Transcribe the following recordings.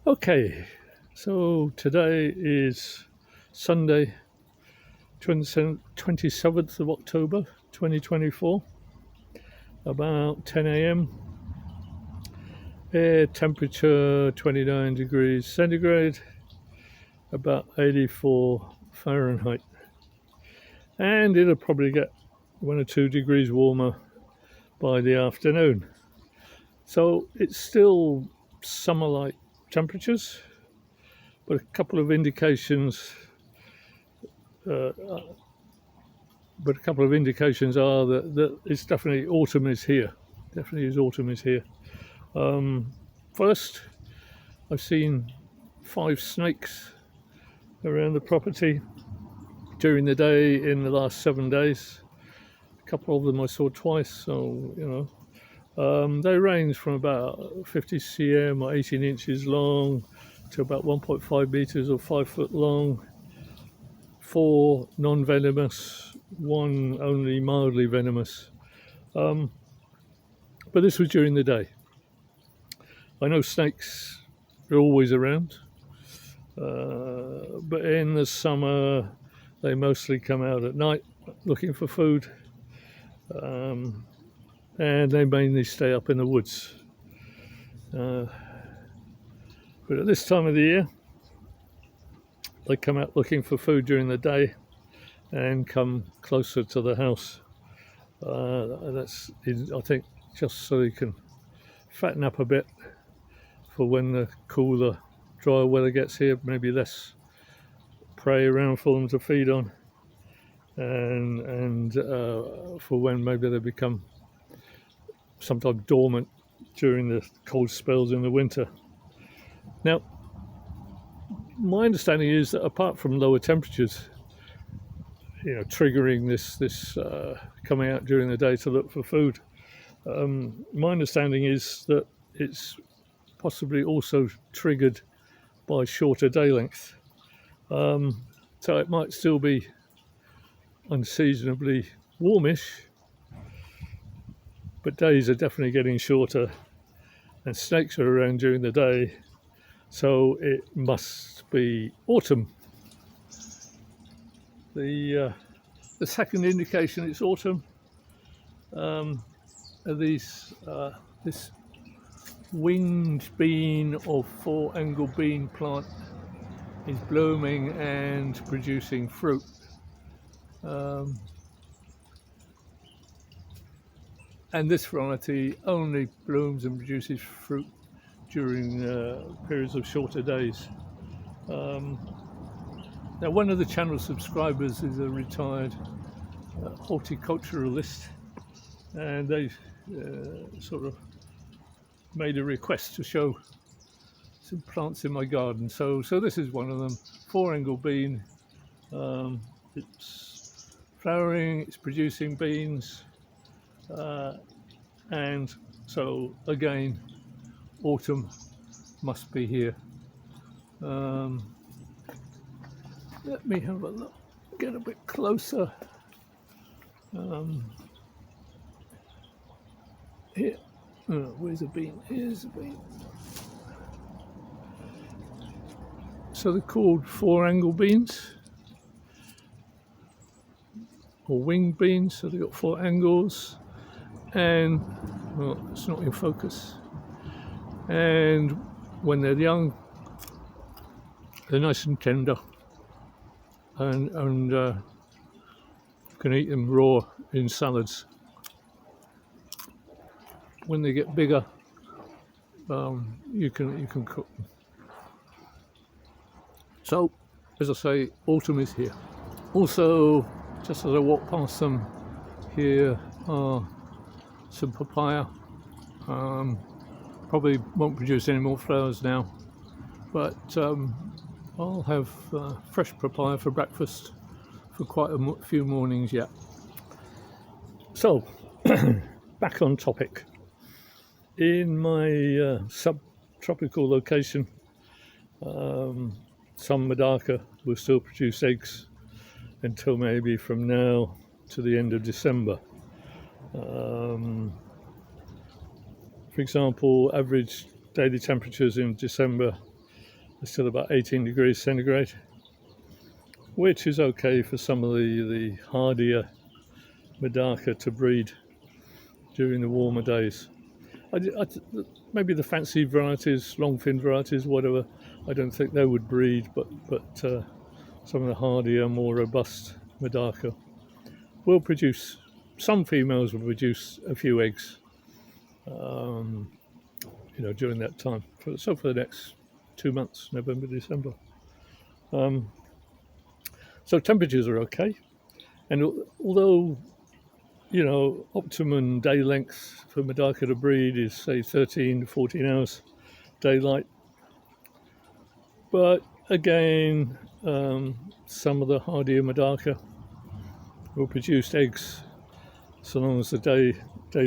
Okay, so today is Sunday, 27th of October 2024, about 10 a.m. Air temperature 29 degrees centigrade, about 84 Fahrenheit. And it'll probably get 1 or 2 degrees warmer by the afternoon. So it's still summer-like temperatures, but a couple of indications are that it's definitely autumn is here. Autumn is here. First, I've seen 5 snakes around the property during the day in the last 7 days. A couple of them I saw twice, so they range from about 50 cm or 18 inches long to about 1.5 meters or 5 foot long. 4 non-venomous, 1 only mildly venomous. But this was during the day. I know snakes are always around, but in the summer they mostly come out at night looking for food, and they mainly stay up in the woods. But at this time of the year, they come out looking for food during the day and come closer to the house. That's, I think, just so they can fatten up a bit for when the cooler, drier weather gets here. Maybe less prey around for them to feed on, and for when maybe they become sometimes dormant during the cold spells in the winter. Now, my understanding is that apart from lower temperatures, triggering this coming out during the day to look for food, my understanding is that it's possibly also triggered by shorter day length. So it might still be unseasonably warmish, but days are definitely getting shorter, and snakes are around during the day, so it must be autumn. The second indication it's autumn are this winged bean or 4-angle bean plant is blooming and producing fruit. And this variety only blooms and produces fruit during periods of shorter days. Now, one of the channel subscribers is a retired horticulturalist, and they sort of made a request to show some plants in my garden. So this is one of them, 4-angle bean. It's flowering, it's producing beans, and so again, autumn must be here. Let me have a look, get a bit closer. Here, where's the bean? Here's the bean. So they're called 4-angle beans, or winged beans. So they've got 4 angles, and it's not in focus. And when they're young, they're nice and tender, and you can eat them raw in salads. When they get bigger, you can cook them. So, as I say, autumn is here. Also, just as I walk past them, here are some papaya. Probably won't produce any more flowers now, but I'll have fresh papaya for breakfast for quite a few mornings yet. So, back on topic. In my subtropical location, some MEDAKA will still produce eggs until maybe from now to the end of December. For example, average daily temperatures in December It's still about 18 degrees centigrade, which is okay for some of the hardier MEDAKA to breed during the warmer days. Maybe the fancy varieties, long fin varieties, whatever, I don't think they would breed, but some of the hardier, more robust MEDAKA will produce, some females will produce a few eggs, during that time. So for the next 2 months, November, December. So temperatures are okay. And although, optimum day length for MEDAKA to breed is, say, 13 to 14 hours daylight. But again, some of the hardier MEDAKA will produce eggs so long as the day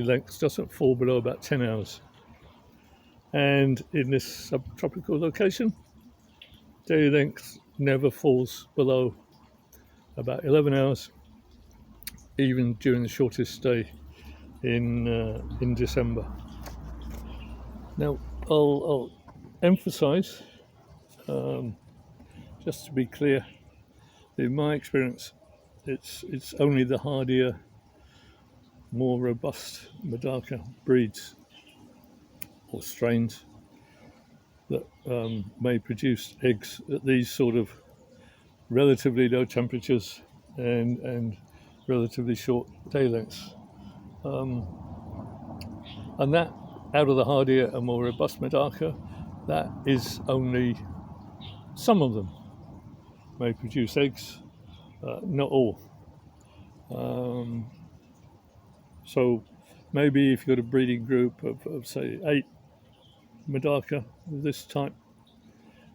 length doesn't fall below about 10 hours. And in this subtropical location, day length never falls below about 11 hours, even during the shortest day in December. Now, I'll emphasize, just to be clear, in my experience, it's only the hardier, more robust MEDAKA breeds or strains that may produce eggs at these sort of relatively low temperatures and relatively short day lengths. And that, out of the hardier and more robust MEDAKA, that is only some of them may produce eggs, not all. So maybe if you've got a breeding group of say 8 MEDAKA of this type,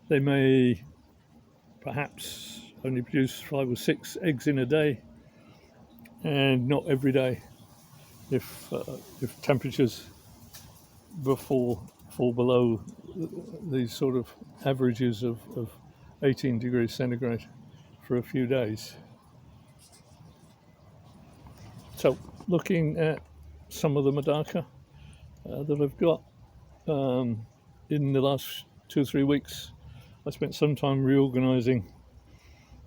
they may perhaps only produce 5 or 6 eggs in a day, and not every day. If temperatures fall below these sort of averages of 18 degrees centigrade for a few days. So looking at some of the MEDAKA that I've got, in the last 2 or 3 weeks, I spent some time reorganizing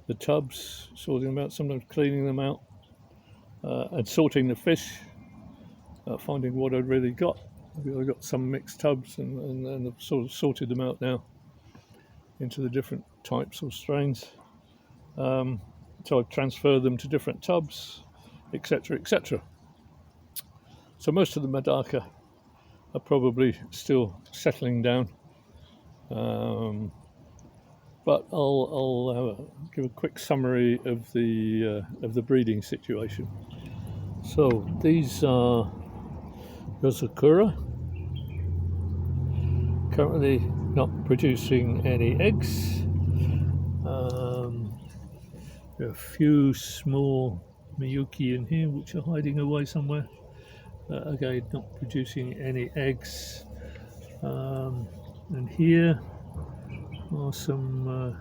the tubs, sorting them out, sometimes cleaning them out, and sorting the fish, finding what I'd really got. I got some mixed tubs, and I've sort of sorted them out now into the different types or strains. So I've transferred them to different tubs, etc., etc. So most of the MEDAKA are probably still settling down, but I'll give a quick summary of the breeding situation. So these are Yosakura, currently not producing any eggs. There are a few small Miyuki in here which are hiding away somewhere. Again, not producing any eggs. And here are some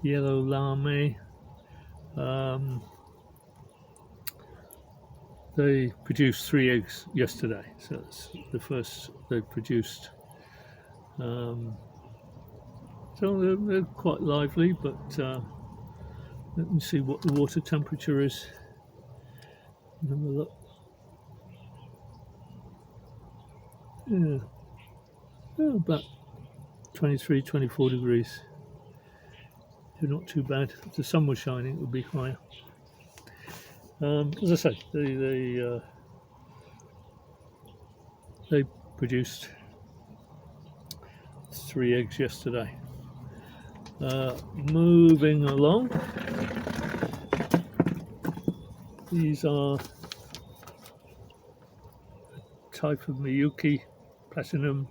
yellow lame. They produced 3 eggs yesterday, so that's the first they've produced. So they're quite lively, but let me see what the water temperature is. Have a look. Yeah, about 23, 24 degrees. They're not too bad. If the sun was shining, it would be higher. As I say, they produced 3 eggs yesterday. Moving along, these are a type of Miyuki Platinum,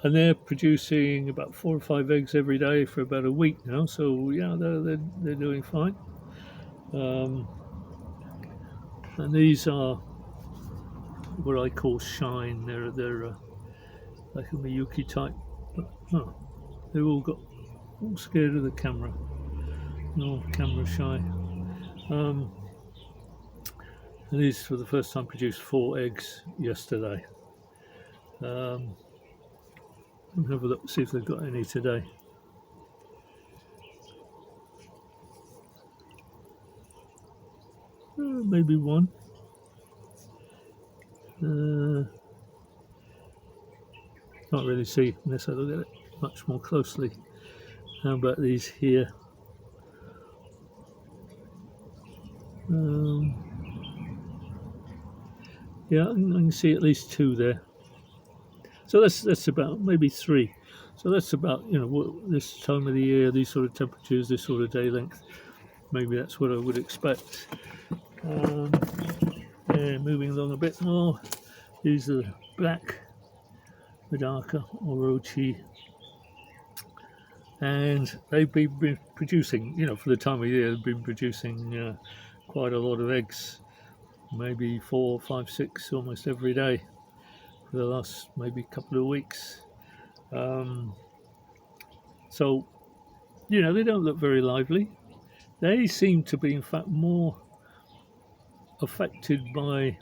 and they're producing about 4 or 5 eggs every day for about a week now. So yeah, they're doing fine. And these are what I call shine. They're like a Miyuki type, but they've all scared of the camera. No camera shy. And these for the first time produced 4 eggs yesterday. Let me have a look, see if they've got any today. Maybe one. Can't really see unless I look at it much more closely. How about these here? Yeah, I can see at least two there. So that's about maybe three. So that's about, you know, this time of the year, these sort of temperatures, this sort of day length. Maybe that's what I would expect. And moving along a bit more, these are black MEDAKA or Ochi, and they've been producing, you know, for the time of year, they've been producing quite a lot of eggs, maybe 4, 5, 6 almost every day for the last maybe couple of weeks. So, you know, they don't look very lively. They seem to be, in fact, more affected by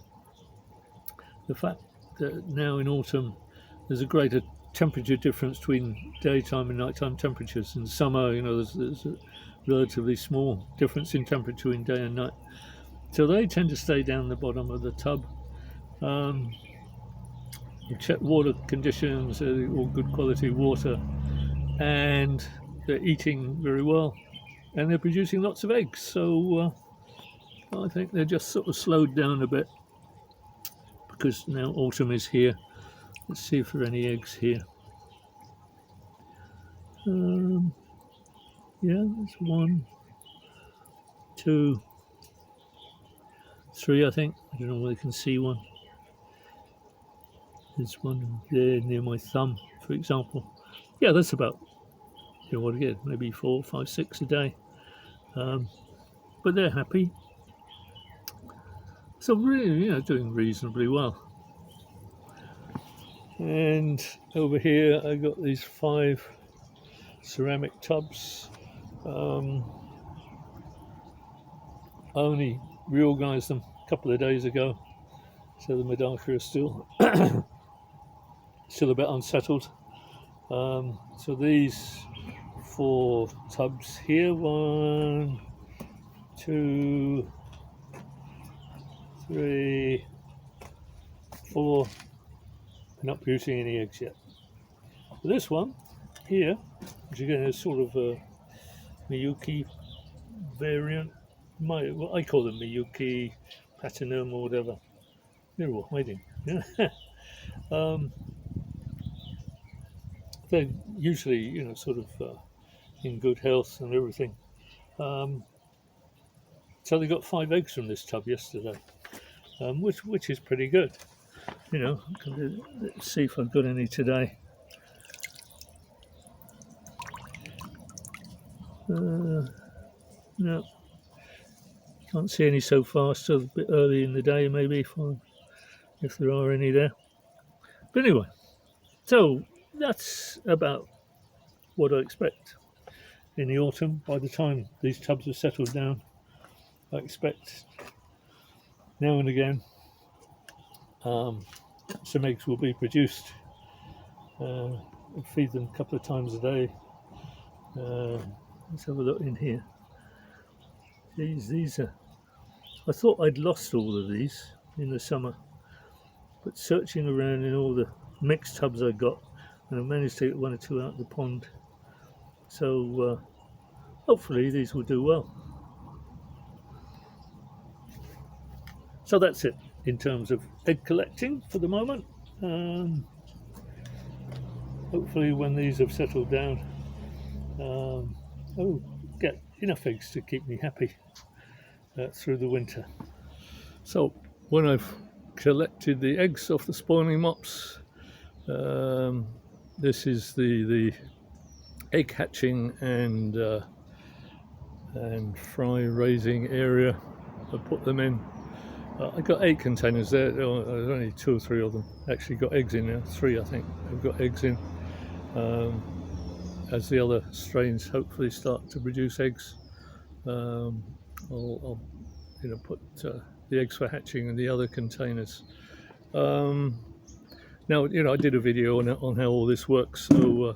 the fact that now in autumn there's a greater temperature difference between daytime and nighttime temperatures. In summer, you know, there's a relatively small difference in temperature in day and night. So they tend to stay down the bottom of the tub. You check water conditions, all good quality water, and they're eating very well, and they're producing lots of eggs. So I think they're just sort of slowed down a bit because now autumn is here. Let's see if there are any eggs here. Yeah, there's 1, 2, 3, I think. I don't know whether you can see one. There's one there near my thumb, for example. Yeah, that's about, you know, what again, maybe 4, 5, 6 a day. But they're happy. So really, you know, doing reasonably well. And over here, I got these 5 ceramic tubs. I only reorganized them a couple of days ago, so the MEDAKA is still a bit unsettled. So these 4 tubs here, 1, 2, 3, 4. They're not producing any eggs yet. But this one here, which again is sort of a Miyuki variant, well, I call them Miyuki, Platinum, or whatever. They're all hiding. They're usually, you know, sort of in good health and everything. So they got 5 eggs from this tub yesterday, which is pretty good. You know, let's see if I've got any today. No, can't see any so far. Still a bit early in the day, maybe if there are any there. But anyway, so that's about what I expect in the autumn. By the time these tubs are settled down, I expect now and again some eggs will be produced. I feed them a couple of times a day. Let's have a look in here. These are. I thought I'd lost all of these in the summer, but searching around in all the mixed tubs I got, and I managed to get 1 or 2 out of the pond. So hopefully these will do well. So that's it in terms of egg collecting for the moment. Hopefully when these have settled down, I'll get enough eggs to keep me happy through the winter. So when I've collected the eggs off the spawning mops, this is the egg hatching and fry raising area. I put them in. I got 8 containers there. There's only 2 or 3 of them actually got eggs in now. 3, I think, have got eggs in. As the other strains hopefully start to produce eggs, I'll put the eggs for hatching in the other containers. Now, I did a video on how all this works, so I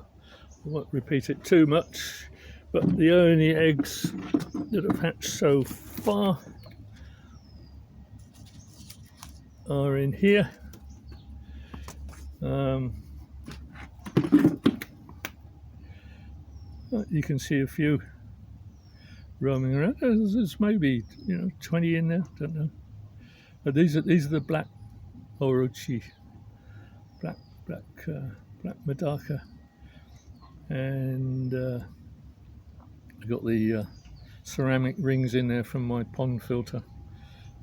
won't repeat it too much. But the only eggs that have hatched so far are in here. You can see a few roaming around. There's maybe 20 in there. Don't know. But these are the black Orochi, black MEDAKA, and I got the ceramic rings in there from my pond filter,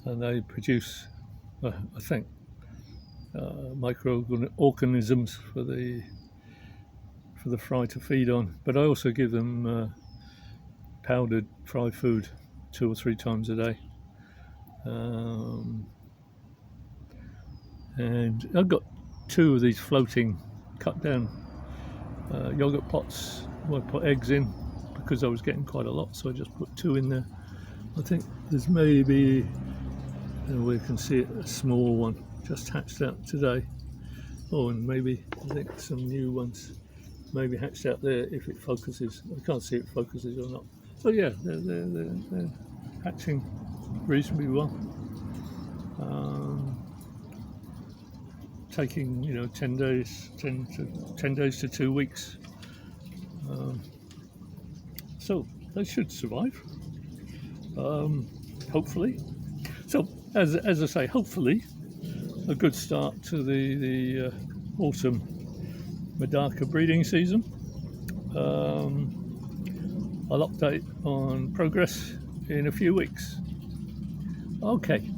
and they produce, I think, microorganisms for the fry to feed on. But I also give them powdered fry food 2 or 3 times a day. And I've got 2 of these floating cut down yogurt pots where I put eggs in, because I was getting quite a lot, so I just put 2 in there. I think there's maybe, we can see it, a small one just hatched out today. Oh, and maybe I think some new ones maybe hatched out there if it focuses. I can't see if it focuses or not. So yeah, they're hatching reasonably well. Taking 10 days to 2 weeks. So they should survive. Hopefully. So as I say, hopefully a good start to the autumn MEDAKA breeding season. I'll update on progress in a few weeks. Okay.